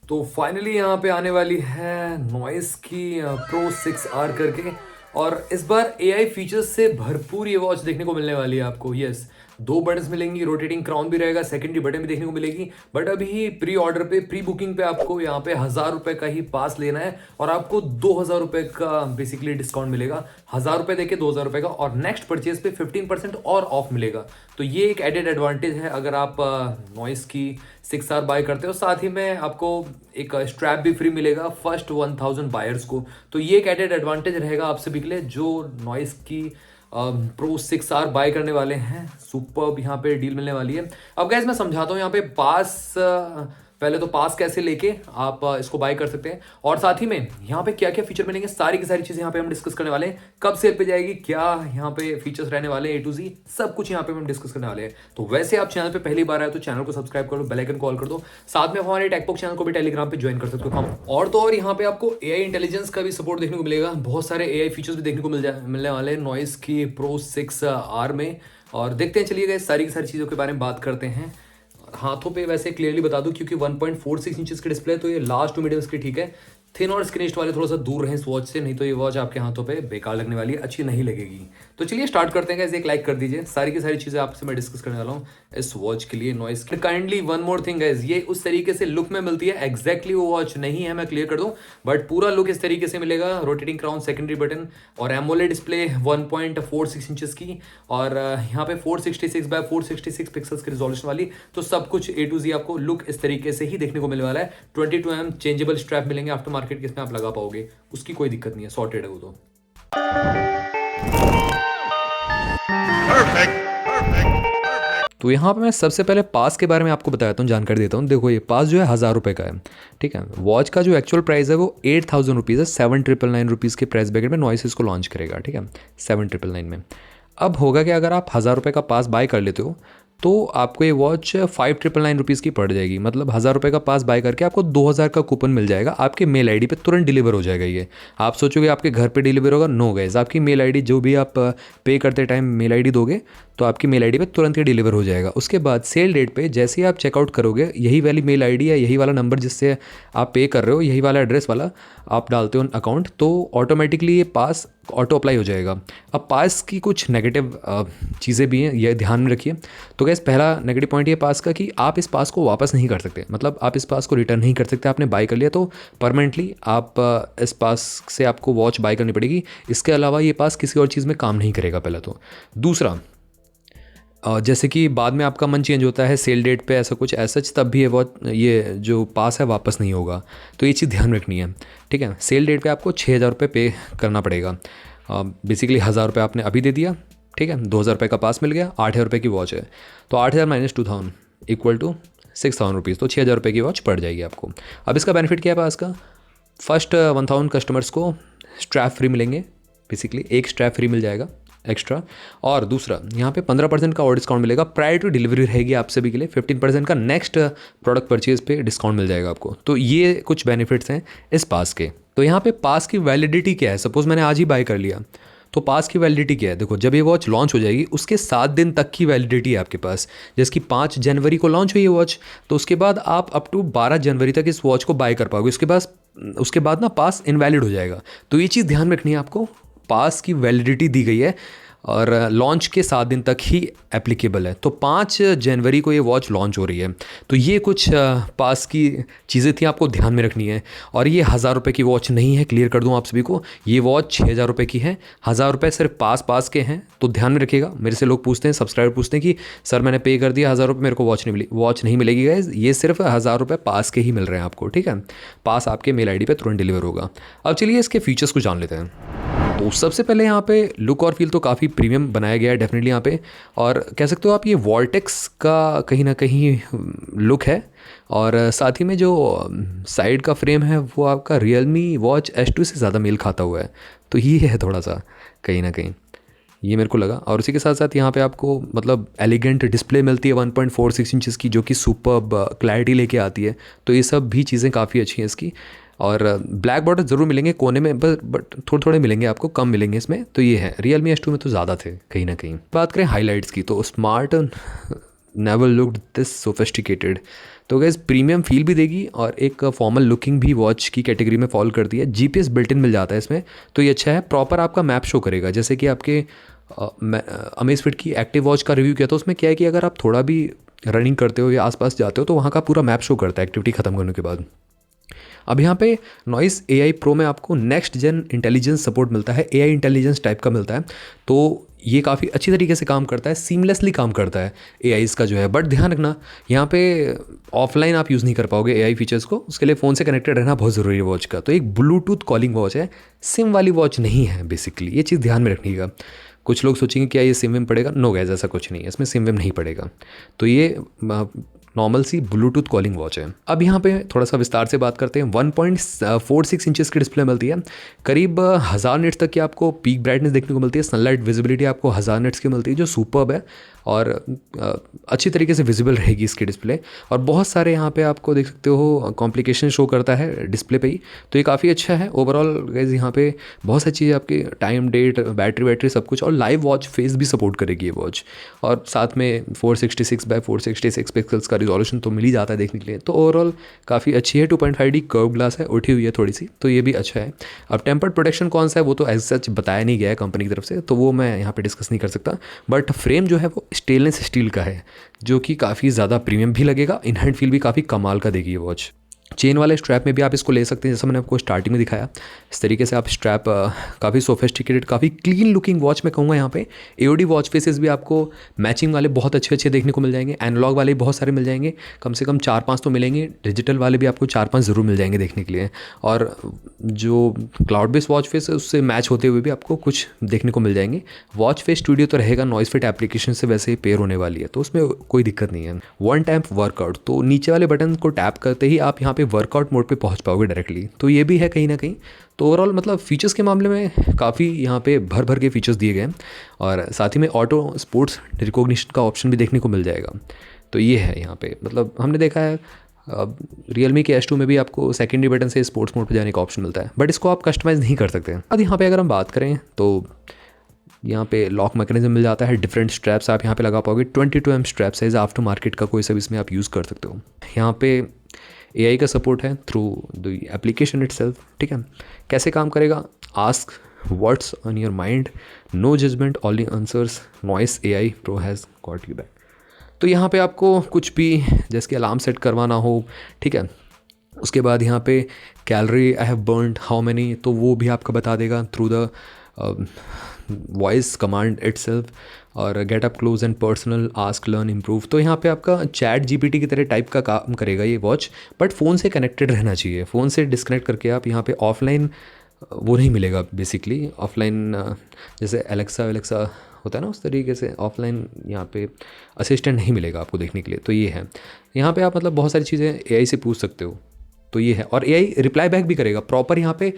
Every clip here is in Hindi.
तो फाइनली यहाँ पे आने वाली है नॉइस की प्रो 6R करके। और इस बार एआई फीचर्स से भरपूर ये वॉच देखने को मिलने वाली है आपको। यस, दो बटन्स मिलेंगी, रोटेटिंग क्राउन भी रहेगा, सेकेंडरी बटन भी देखने को मिलेगी। बट अभी प्री ऑर्डर पे, प्री बुकिंग पे आपको यहाँ पे 1000 रुपये का ही पास लेना है और आपको 2000 रुपये का बेसिकली डिस्काउंट मिलेगा। 1000 रुपये देके 2000 रुपये का, और नेक्स्ट परचेज पे 15% और ऑफ मिलेगा। तो ये एक एडेड एडवांटेज है अगर आप नॉइस की 6R बाय करते हो। साथ ही में आपको एक स्ट्रैप भी फ्री मिलेगा फर्स्ट 1000 बायर्स को। तो ये एक एडेड एडवांटेज रहेगा आप सभी के लिए जो नॉइस की प्रो 6R बाय करने वाले हैं। सुपर यहाँ पे डील मिलने वाली है। अब गाइस मैं समझाता हूँ यहाँ पे पास, पहले तो पास कैसे लेके आप इसको बाय कर सकते हैं, और साथ ही में यहाँ पे क्या क्या फीचर मिलेंगे, सारी की सारी चीजें यहाँ पे हम डिस्कस करने वाले हैं। कब सेल पे जाएगी, क्या यहाँ पे फीचर्स रहने वाले हैं, A to Z सब कुछ यहाँ पे हम डिस्कस करने वाले हैं। तो वैसे आप चैनल पे पहली बार आए तो चैनल को सब्सक्राइब कर लो, बेल आइकन कॉल कर दो। साथ में हमारे टेकबॉक चैनल को भी टेलीग्राम पे ज्वाइन कर सकते हो हम। और तो और यहाँ पे आपको एआई इंटेलिजेंस का भी सपोर्ट देखने को मिलेगा। बहुत सारे एआई फीचर्स भी देखने को मिलने वाले हैं नॉइस की प्रो 6R में। और देखते हैं, चलिए गाइस सारी की सारी चीज़ों के बारे में बात करते हैं। हाथों पे वैसे क्लियरली बता दूं क्योंकि 1.46 इंचेस की डिस्प्ले, तो ये लास्ट 2 मीडियम की ठीक है। थिन और स्क्रीनिस्ट वाले थोड़ा सा दूर रहें इस वॉच से, नहीं तो ये वॉच आपके हाथों पे बेकार लगने वाली है, अच्छी नहीं लगेगी। तो चलिए स्टार्ट करते हैं गाइस, एक लाइक कर दीजिए। सारी की सारी चीज़ें आपसे मैं डिस्कस करने वाला हूँ इस वॉच के लिए noise. Kindly one more thing guys, ये उस तरीके से लुक में मिलती है, एग्जैक्टली वो वॉच नहीं है, मैं क्लियर कर दूँ, बट पूरा लुक इस तरीके से मिलेगा। रोटेटिंग क्राउन, सेकेंडरी बटन और एमोलेड डिस्प्ले 1.46 इंचेस की, और यहाँ पे 466x466 पिक्सल्स की रिजोल्यूशन वाली। तो सब कुछ A to Z आपको लुक इस तरीके से ही देखने को मिलने वाला है। 22mm चेंजेबल स्ट्रैप मिलेंगे आफ्टर मार्केट के, इसमें आप लगा पाओगे, उसकी कोई दिक्कत नहीं है, सॉर्टेड है वो तो। तो यहाँ पे मैं सबसे पहले पास के बारे में आपको बताता हूँ, जानकारी देता हूँ। देखो ये पास जो है 1000 रुपये का है, ठीक है। वॉच का जो एक्चुअल प्राइस है वो 8000 रुपीज़ है। 7999 रुपीज़ के प्राइस ब्रैकेट में नॉइस इसको लॉन्च करेगा, ठीक है, 7999 में। अब होगा कि अगर आप 1000 रुपये का पास बाय कर लेते हो तो आपको ये वॉच 5999 रुपीज़ की पड़ जाएगी। मतलब 1000 रुपये का पास बाय करके आपको 2000 का कूपन मिल जाएगा, आपके मेल आईडी पे तुरंत डिलीवर हो जाएगा। ये आप सोचोगे आपके घर पे डिलीवर होगा, नो गाइस, आपकी मेल आईडी जो भी आप पे करते टाइम मेल आईडी दोगे तो आपकी मेल आईडी पे तुरंत ही डिलीवर हो जाएगा। उसके बाद सेल डेट पे जैसे ही आप चेकआउट करोगे, यही वाली मेल आईडी या यही वाला नंबर जिससे आप पे कर रहे हो, यही वाला एड्रेस वाला आप डालते हो अकाउंट, तो ऑटोमेटिकली ये पास ऑटो अप्लाई हो जाएगा। अब पास की कुछ नेगेटिव चीज़ें भी हैं, ये ध्यान में रखिए। तो गैस पहला नेगेटिव पॉइंट ये पास का कि आप इस पास को वापस नहीं कर सकते, मतलब आप इस पास को रिटर्न नहीं कर सकते। आपने बाय कर लिया तो परमानेंटली आप इस पास से आपको वॉच बाय करनी पड़ेगी। इसके अलावा ये पास किसी और चीज़ में काम नहीं करेगा पहला तो। दूसरा, जैसे कि बाद में आपका मन चेंज होता है सेल डेट पे ऐसा कुछ ऐसा, तब भी ये जो पास है वापस नहीं होगा, तो ये चीज़ ध्यान रखनी है, ठीक है। सेल डेट पे आपको 6000 रुपये पे करना पड़ेगा। बेसिकली 1000 रुपये आपने अभी दे दिया, ठीक है, 2000 रुपये का पास मिल गया, 8000 रुपये की वॉच है, तो 8000 माइनस 2000 इक्वल टू 6000 रुपीज़, तो 6000 रुपये की वॉच पड़ जाएगी आपको। अब इसका बेनिफिट क्या है पास का? फर्स्ट 1000 कस्टमर्स को स्ट्रैप फ्री मिलेंगे, बेसिकली एक स्ट्रैप फ्री मिल जाएगा एक्स्ट्रा। और दूसरा, यहाँ पे 15% का और डिस्काउंट मिलेगा, प्रायर टू डिलीवरी रहेगी आप सभी के लिए। 15% का नेक्स्ट प्रोडक्ट परचेज पे डिस्काउंट मिल जाएगा आपको। तो ये कुछ बेनिफिट्स हैं इस पास के। तो यहाँ पे पास की वैलिडिटी क्या है? सपोज मैंने आज ही बाय कर लिया, तो पास की वैलिडिटी क्या है? देखो, जब ये वॉच लॉन्च हो जाएगी उसके 7 दिन तक की वैलिडिटी है आपके पास। जैसे कि 5 जनवरी को लॉन्च हुई है वॉच, तो उसके बाद आप अप टू 12 जनवरी तक इस वॉच को बाय कर पाओगे। उसके बाद ना पास इनवैलिड हो जाएगा। तो ये चीज़ ध्यान रखनी है आपको, पास की वैलिडिटी दी गई है और लॉन्च के 7 दिन तक ही एप्लीकेबल है। तो 5 जनवरी को ये वॉच लॉन्च हो रही है। तो ये कुछ पास की चीज़ें थी आपको ध्यान में रखनी है। और ये 1000 रुपये की वॉच नहीं है, क्लियर कर दूं आप सभी को, ये वॉच 6000 रुपये की है। 1000 रुपये सिर्फ पास के हैं, तो ध्यान में रखिएगा। मेरे से लोग पूछते हैं, सब्सक्राइबर पूछते हैं कि सर मैंने पे कर दिया 1000 रुपये, मेरे को वॉच नहीं मिली। वॉच नहीं मिलेगी गाइस, ये सिर्फ 1000 रुपये पास के ही मिल रहे हैं आपको, ठीक है। पास आपके मेल आई डी पर तुरंत डिलीवर होगा। अब चलिए इसके फीचर्स को जान लेते हैं। तो सबसे पहले यहाँ पे लुक और फील तो काफ़ी प्रीमियम बनाया गया है डेफिनेटली यहाँ पे, और कह सकते हो आप ये वॉल्टेक्स का कहीं ना कहीं लुक है। और साथ ही में जो साइड का फ्रेम है वो आपका Realme वॉच S2 से ज़्यादा मेल खाता हुआ है, तो ये है थोड़ा सा कहीं ना कहीं, ये मेरे को लगा। और उसी के साथ साथ यहाँ पे आपको मतलब एलिगेंट डिस्प्ले मिलती है 1.46 इंचेस की, जो कि सुपर्ब क्लैरिटी लेके आती है। तो ये सब भी चीज़ें काफ़ी अच्छी हैं इसकी। और ब्लैक बॉर्डर ज़रूर मिलेंगे कोने में, बट थोड़े थोड़े मिलेंगे आपको, कम मिलेंगे इसमें। तो ये है, Realme S2 में तो ज़्यादा थे कहीं ना कहीं। बात करें हाईलाइट्स की, तो smart never looked this sophisticated. तो गैस प्रीमियम फील भी देगी और एक फॉर्मल लुकिंग भी वॉच की कैटेगरी में फॉल करती है। जीपीएस बिल्ट इन मिल जाता है इसमें, तो ये अच्छा है। प्रॉपर आपका मैप शो करेगा, जैसे कि आपके अमेज़फिट की एक्टिव वॉच का रिव्यू किया था, उसमें क्या है कि अगर आप थोड़ा भी रनिंग करते हो या आसपास जाते हो तो वहाँ का पूरा मैप शो करता है एक्टिविटी खत्म करने के बाद। अब यहाँ पे नॉइस AI प्रो में आपको नेक्स्ट जेन इंटेलिजेंस सपोर्ट मिलता है, AI इंटेलिजेंस टाइप का मिलता है, तो ये काफ़ी अच्छी तरीके से काम करता है, सीमलेसली काम करता है AI इसका जो है। बट ध्यान रखना, यहाँ पे ऑफलाइन आप यूज़ नहीं कर पाओगे AI फीचर्स को, उसके लिए फ़ोन से कनेक्टेड रहना बहुत ज़रूरी है वॉच का। तो एक ब्लूटूथ कॉलिंग वॉच है, सिम वाली वॉच नहीं है बेसिकली, ये चीज़ ध्यान में रखिएगा। कुछ लोग सोचेंगे क्या ये सिम विम पड़ेगा, नो गैस ऐसा कुछ नहीं है, इसमें सिम विम नहीं पड़ेगा। तो ये नॉर्मल सी ब्लूटूथ कॉलिंग वॉच है। अब यहाँ पे थोड़ा सा विस्तार से बात करते हैं। 1.46 इंचेस की डिस्प्ले मिलती है, करीब 1000 निट्स तक की आपको पीक ब्राइटनेस देखने को मिलती है। सनलाइट विजिबिलिटी आपको 1000 निट्स की मिलती है, जो सुपर्ब है और अच्छी तरीके से विजिबल रहेगी इसकी डिस्प्ले। और बहुत सारे यहाँ पे आपको देख सकते हो कॉम्प्लिकेशन शो करता है डिस्प्ले पे ही, तो ये काफ़ी अच्छा है ओवरऑल गाइस। यहाँ पे बहुत सारी चीज़ें आपकी टाइम, डेट, बैटरी सब कुछ, और लाइव वॉच फेस भी सपोर्ट करेगी ये वॉच। और साथ में 466x466 पिक्सल्स का रिजोल्यूशन तो मिल ही जाता है देखने के लिए, तो ओवरऑल काफ़ी अच्छी है। 2.5D कर्व ग्लास है, उठी हुई है थोड़ी सी, तो ये भी अच्छा है। अब टेम्पर्ड प्रोटेक्शन कौन सा है वो तो एज सच बताया नहीं गया है कंपनी की तरफ से, तो वो मैं यहाँ पे डिस्कस नहीं कर सकता। बट फ्रेम जो है वो स्टेनलेस स्टील का है, जो कि काफ़ी ज़्यादा प्रीमियम भी लगेगा। इन हैंड फील भी काफ़ी कमाल का देगी ये वॉच। चेन वाले स्ट्रैप में भी आप इसको ले सकते हैं, जैसा मैंने आपको स्टार्टिंग में दिखाया इस तरीके से आप स्ट्रैप, काफ़ी सोफिस्टिकेटेड, काफ़ी क्लीन लुकिंग वॉच मैं कहूँगा। यहाँ पे AOD वॉच फेसेस भी आपको मैचिंग वाले बहुत अच्छे देखने को मिल जाएंगे, एनालॉग वाले बहुत सारे मिल जाएंगे, कम से कम 4-5 तो मिलेंगे, डिजिटल वाले भी आपको 4-5 ज़रूर मिल जाएंगे देखने के लिए। और जो क्लाउड बेस्ड वॉच फेस है उससे मैच होते हुए भी आपको कुछ देखने को मिल जाएंगे। वॉच फेस स्टूडियो तो रहेगा, नॉइस फिट एप्लीकेशन से वैसे ही पेयर होने वाली है, तो उसमें कोई दिक्कत नहीं है। वन टैप वर्कआउट, तो नीचे वाले बटन को टैप करते ही आप यहाँ पे वर्कआउट मोड पे पहुँच पाओगे डायरेक्टली, तो ये भी है कहीं ना कहीं। तो ओवरऑल मतलब फीचर्स के मामले में काफ़ी यहाँ पे भर के फीचर्स दिए गए हैं, और साथ ही में ऑटो स्पोर्ट्स रिकॉग्निशन का ऑप्शन भी देखने को मिल जाएगा। तो ये है यहाँ पे, मतलब हमने देखा है Realme के S2 में भी आपको सेकेंडरी बटन से स्पोर्ट्स मोड पे जाने का ऑप्शन मिलता है, बट इसको आप कस्टमाइज़ नहीं कर सकते। अब यहाँ पे अगर हम बात करें तो यहाँ पे लॉक मैकेनिज्म मिल जाता है, डिफरेंट स्ट्रैप्स आप यहाँ पे लगा पाओगे। 22mm strap size after market का कोई सर्विस में आप यूज़ कर सकते हो। यहाँ पे AI का सपोर्ट है थ्रू द एप्लीकेशन इटसेल्फ, ठीक है। कैसे काम करेगा, ask what's on your mind, no judgement, only answers, Noise AI Pro has got you back. तो यहाँ पे आपको कुछ भी जैसे कि अलार्म सेट करवाना हो, ठीक है, उसके बाद यहाँ पे calorie I have burned how many, तो वो भी आपका बता देगा through the voice command itself. और get up close and personal, ask, learn, improve, तो यहाँ पे आपका चैट GPT की तरह टाइप का काम करेगा ये वॉच, बट फ़ोन से कनेक्टेड रहना चाहिए। फ़ोन से डिस्कनेक्ट करके आप यहाँ पे ऑफलाइन वो नहीं मिलेगा बेसिकली। ऑफलाइन जैसे एलेक्सा होता है ना, उस तरीके से ऑफलाइन यहाँ पे असिस्टेंट नहीं मिलेगा आपको देखने के लिए। तो ये है, यहाँ पे आप मतलब बहुत सारी चीज़ें AI से पूछ सकते हो, तो ये है। और AI रिप्लाई बैक भी करेगा प्रॉपर, यहाँ पे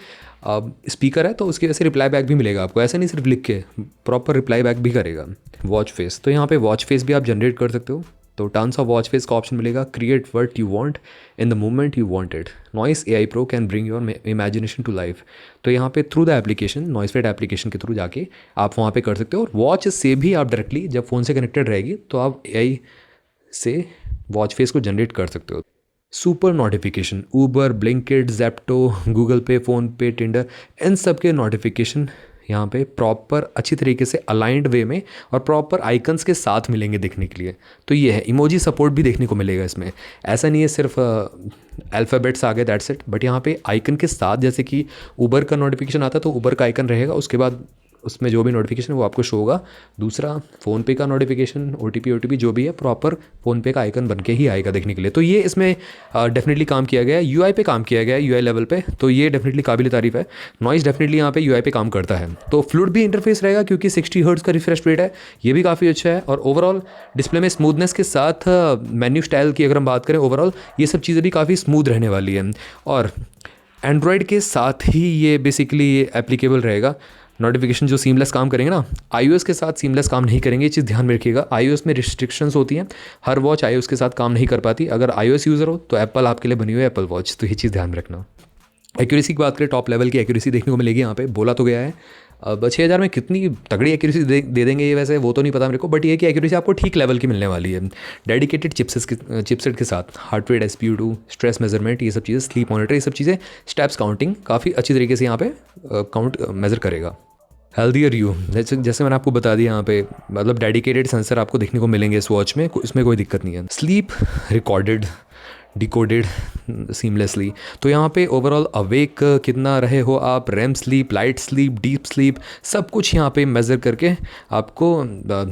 स्पीकर है तो उसकी वजह से रिप्लाई बैक भी मिलेगा आपको, ऐसा नहीं सिर्फ लिख के, प्रॉपर रिप्लाई बैक भी करेगा। वॉच फेस, तो यहाँ पे वॉच फेस भी आप जनरेट कर सकते हो, तो टर्न्स ऑफ वॉच फेस का ऑप्शन मिलेगा। Create what you want in the moment you want it, Noise AI Pro can bring your imagination to life. तो यहाँ पे through the application, Noise Fit application के थ्रू जाके आप वहाँ पे कर सकते हो। और वॉच से भी आप डायरेक्टली जब फ़ोन से कनेक्टेड रहेगी तो आप AI से वॉच फेस को जनरेट कर सकते हो। Super notification, Uber, Blinkit, Zepto, Google पे, फ़ोनपे, टिंडर, इन सब के नोटिफिकेशन यहाँ पे प्रॉपर अच्छी तरीके से अलाइंड वे में और प्रॉपर आइकन्स के साथ मिलेंगे देखने के लिए। तो ये है, इमोजी सपोर्ट भी देखने को मिलेगा इसमें। ऐसा नहीं है सिर्फ अल्फ़ाबेट्स आ गए दैट्स इट, बट यहाँ पे आइकन के साथ, जैसे कि ऊबर का नोटिफिकेशन आता है तो ऊबर का आइकन रहेगा, उसके बाद उसमें जो भी नोटिफिकेशन वो आपको शो होगा। दूसरा फ़ोनपे का नोटिफिकेशन, OTP जो भी है प्रॉपर फ़ोनपे का आइकन बन के ही आएगा देखने के लिए। तो ये इसमें डेफिनेटली काम किया गया है, UI पे काम किया गया है, UI लेवल पे, तो ये डेफिनेटली काबिल तारीफ़ है। नॉइस डेफिनेटली यहाँ पे UI पे काम करता है। तो फ्लूइड भी इंटरफेस रहेगा क्योंकि 60 हर्ट्ज़ का रिफ्रेश रेट है, ये भी काफ़ी अच्छा है। और ओवरऑल डिस्प्ले में स्मूथनेस के साथ मेन्यू स्टाइल की अगर हम बात करें, ओवरऑल ये सब चीज़ें भी काफ़ी स्मूथ रहने वाली है। और एंड्रॉयड के साथ ही ये बेसिकली एप्लीकेबल रहेगा। नोटिफिकेशन जो सीमलेस काम करेंगे ना, iOS के साथ सीमलेस काम नहीं करेंगे, ये चीज़ ध्यान में रखिएगा। iOS में रिस्ट्रिक्शंस होती हैं, हर वॉच iOS के साथ काम नहीं कर पाती। अगर iOS यूज़र हो तो एप्पल आपके लिए बनी हुई है, एप्पल वॉच, तो ये चीज़ ध्यान में रखना। एक्यूरेसी की बात करें, टॉप लेवल की एक्यूरेसी देखने को मिलेगी यहाँ पे। बोला तो गया है अब 6000 में कितनी तगड़ी एक्यूरेसी दे देंगे ये वैसे वो तो नहीं पता मेरे को, बट ये कि एक्यूरेसी आपको ठीक लेवल की मिलने वाली है। डेडिकेटेड चिपसेट के साथ heart rate, SpO2, stress measurement, ये सब चीज़ें, स्लीप मॉनिटर, ये सब चीज़ें, स्टेप्स काउंटिंग काफ़ी अच्छी तरीके से यहाँ पे काउंट मेजर करेगा। हेल्दियर यू, जैसे मैंने आपको बता दिया यहाँ पे, मतलब डेडिकेटेड सेंसर आपको देखने को मिलेंगे इस वॉच में, इसमें कोई दिक्कत नहीं है। स्लीप रिकॉर्डेड, डिकोडेड सीमलेसली, तो यहाँ पे ओवरऑल अवेक कितना रहे हो आप, REM sleep, light sleep, deep sleep, सब कुछ यहाँ पे मेज़र करके आपको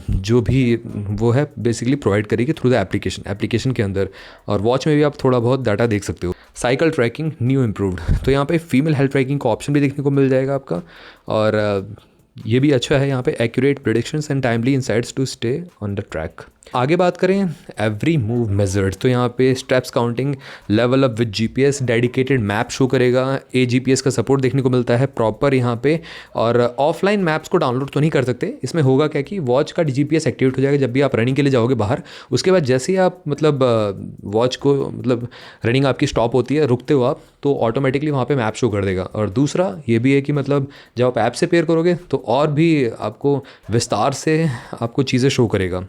जो भी वो है बेसिकली प्रोवाइड करेगी थ्रू द एप्लीकेशन के अंदर। और वॉच में भी आप थोड़ा बहुत डाटा देख सकते हो। साइकिल ट्रैकिंग न्यू इम्प्रूव्ड, तो यहाँ पे फीमेल हेल्थ ट्रैकिंग का ऑप्शन भी देखने को मिल जाएगा आपका, और ये भी अच्छा है यहाँ पे, accurate predictions and timely insights to stay on the track. आगे बात करें एवरी मूव मेजर्ड, तो यहाँ पे steps counting, level up with GPS, dedicated map show करेगा, AGPS का सपोर्ट देखने को मिलता है प्रॉपर यहाँ पे। और ऑफलाइन मैप्स को डाउनलोड तो नहीं कर सकते, इसमें होगा क्या कि वॉच का GPS एक्टिवेट हो जाएगा जब भी आप रनिंग के लिए जाओगे बाहर। उसके बाद जैसे ही आप मतलब वॉच को मतलब रनिंग आपकी स्टॉप होती है, रुकते हो आप, तो ऑटोमेटिकली वहाँ पे मैप शो कर देगा। और दूसरा ये भी है कि मतलब जब आप ऐप से पेयर करोगे तो और भी आपको विस्तार से आपको चीज़ें शो करेगा।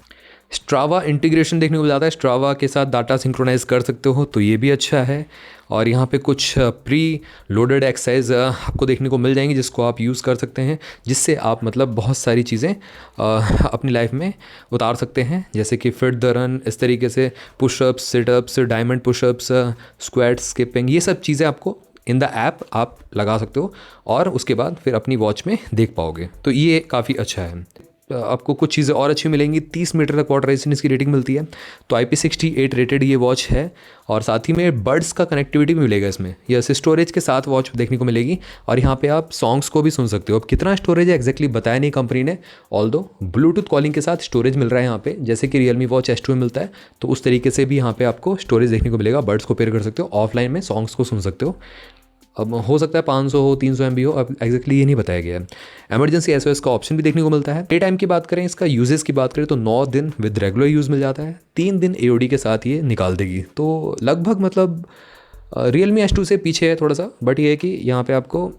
स्ट्रावा इंटीग्रेशन देखने को मिल जाता है, स्ट्रावा के साथ डाटा सिंक्रोनाइज कर सकते हो, तो ये भी अच्छा है। और यहाँ पे कुछ प्री लोडेड एक्सरसाइज आपको देखने को मिल जाएंगी जिसको आप यूज़ कर सकते हैं, जिससे आप मतलब बहुत सारी चीज़ें अपनी लाइफ में उतार सकते हैं, जैसे कि फिट द रन, इस तरीके से pushups, sit-ups, diamond pushups, squat, skipping, ये सब चीज़ें आपको इन द ऐप आप लगा सकते हो और उसके बाद फिर अपनी वॉच में देख पाओगे, तो ये काफ़ी अच्छा है। आपको कुछ चीज़ें और अच्छी मिलेंगी। 30 मीटर तक वाटर रेजिस्टेंस की रेटिंग मिलती है, तो IP68 रेटेड ये वॉच है। और साथ ही में बड्स का कनेक्टिविटी भी मिलेगा इसमें, यस, स्टोरेज के साथ वॉच देखने को मिलेगी। और यहाँ पे आप सॉन्ग्स को भी सुन सकते हो। अब कितना स्टोरेज है एग्जैक्टली बताया नहीं कंपनी ने, ऑल्दो ब्लूटूथ कॉलिंग के साथ स्टोरेज मिल रहा है यहाँ पे, जैसे कि Realme Watch S2 में मिलता है, तो उस तरीके से भी यहाँ पे आपको स्टोरेज देखने को मिलेगा। बड्स को पेयर कर सकते हो, ऑफलाइन में सॉन्ग्स को सुन सकते हो। अब हो सकता है 500 हो, 300 MB हो, अब एग्जैक्टली ये नहीं बताया गया है। एमरजेंसी SOS का ऑप्शन भी देखने को मिलता है। डे टाइम की बात करें, इसका यूजेस की बात करें तो 9 दिन विद रेगुलर यूज़ मिल जाता है, 3 दिन AOD के साथ ये निकाल देगी, तो लगभग मतलब Realme S2 से पीछे है थोड़ा सा, बट ये है कि यहाँ पे आपको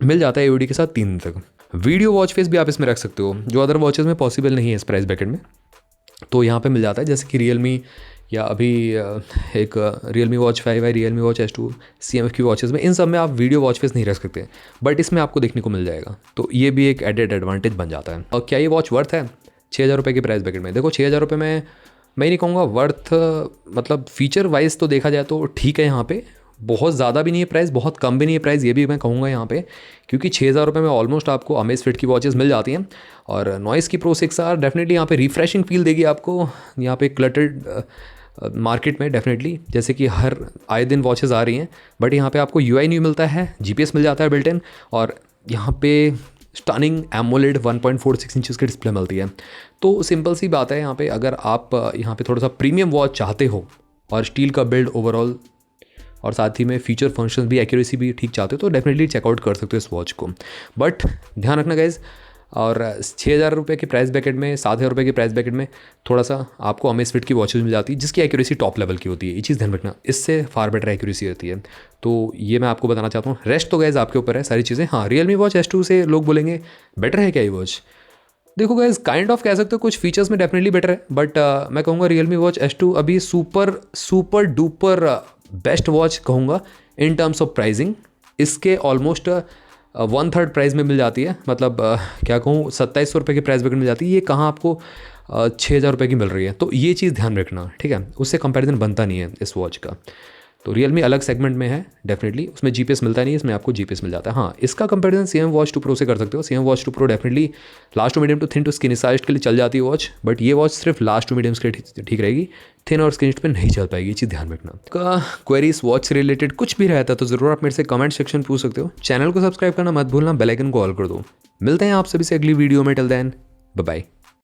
मिल जाता है AOD के साथ 3 दिन तक। वीडियो वॉच फेस भी आप इसमें रख सकते हो, जो अदर वॉचेस में पॉसिबल नहीं है इस प्राइस ब्रैकेट में, तो यहाँ पे मिल जाता है। जैसे कि Realme या अभी एक Realme Watch 5 है, Realme Watch S2, CMF की वॉचेस में, इन सब में आप वीडियो वॉच फेस नहीं रख सकते, बट इसमें आपको देखने को मिल जाएगा, तो ये भी एक एडेड एडवांटेज बन जाता है। और क्या ये वॉच वर्थ है 6000 रुपये के प्राइस ब्रैकेट में? देखो 6000 रुपये में मैं नहीं कहूँगा वर्थ, मतलब फीचर वाइज तो देखा जाए तो ठीक है, यहाँ पे बहुत ज़्यादा भी नहीं है प्राइस, बहुत कम भी नहीं है प्राइस, ये भी मैं कहूँगा यहाँ पे, क्योंकि 6000 रुपये में ऑलमोस्ट आपको अमेज़फिट की वॉचेस मिल जाती हैं। और नॉइस की Pro 6R डेफिनेटली यहाँ पे रिफ्रेशिंग फील देगी आपको, यहाँ पे क्लटर्ड मार्केट में डेफिनेटली, जैसे कि हर आए दिन वॉचेस आ रही हैं, बट यहाँ पे आपको UI न्यू मिलता है, GPS मिल जाता है बिल्ट इन, और यहाँ पे स्टनिंग एमोलेड 1.46 इंचज़ की डिस्प्ले मिलती है। तो सिंपल सी बात है, यहाँ पे अगर आप यहाँ पे थोड़ा सा प्रीमियम वॉच चाहते हो और स्टील का बिल्ड ओवरऑल, और साथ ही में फीचर फंक्शन भी, एक्यूरेसी भी ठीक चाहते हो, तो डेफिनेटली चेकआउट कर सकते हो इस वॉच को। बट ध्यान रखना गाइज, और 6000 रुपये के प्राइस ब्रैकेट में, 7000 रुपये के प्राइस ब्रैकेट में थोड़ा सा आपको अमेज़फिट की वॉचेस मिल जाती है, जिसकी एक्यूरेसी टॉप लेवल की होती है, ये चीज़ ध्यान रखना, इससे फार बेटर एक्यूरेसी होती है। तो ये मैं आपको बताना चाहता हूँ। रेस्ट तो गाइज आपके ऊपर है सारी चीज़ें। हाँ, Realme Watch S2 से लोग बोलेंगे बेटर है क्या ये वॉच? देखो गाइज, काइंड ऑफ कह सकते हो, कुछ फीचर्स में डेफिनेटली बेटर है, बट मैं कहूँगा Realme Watch S2 अभी सुपर डुपर बेस्ट वॉच कहूँगा इन टर्म्स ऑफ प्राइसिंग। इसके ऑलमोस्ट 1/3 प्राइस में मिल जाती है, मतलब क्या कहूँ, 2700 रुपये के प्राइस ब्रैकेट मिल जाती है। ये कहाँ आपको 6000 रुपये की मिल रही है, तो ये चीज़ ध्यान रखना, ठीक है, उससे कंपैरिजन बनता नहीं है इस वॉच का। तो Realme अलग सेगमेंट में है डेफिनेटली, उसमें GPS मिलता नहीं है, इसमें आपको GPS मिल जाता है। हाँ, इसका कंपैरिजन CM Watch 2 Pro से कर सकते हो। CM Watch 2 Pro definitely last to medium to thin to skinny size के लिए चल जाती है वॉच, बट ये वॉच सिर्फ लास्ट टू मीडियम्स के लिए ठीक रहेगी, थिन और स्किन पे नहीं चल पाएगी, ये चीज़ ध्यान रखना। का क्वेरीज वॉच से रिलेटेड कुछ भी रहता है तो ज़रूर आप मेरे से कमेंट सेक्शन पूछ सकते हो। चैनल को सब्सक्राइब करना मत भूलना, बेल आइकन को ऑल कर दो। मिलते हैं आप सभी से अगली वीडियो में, टिल देन बाय बाय।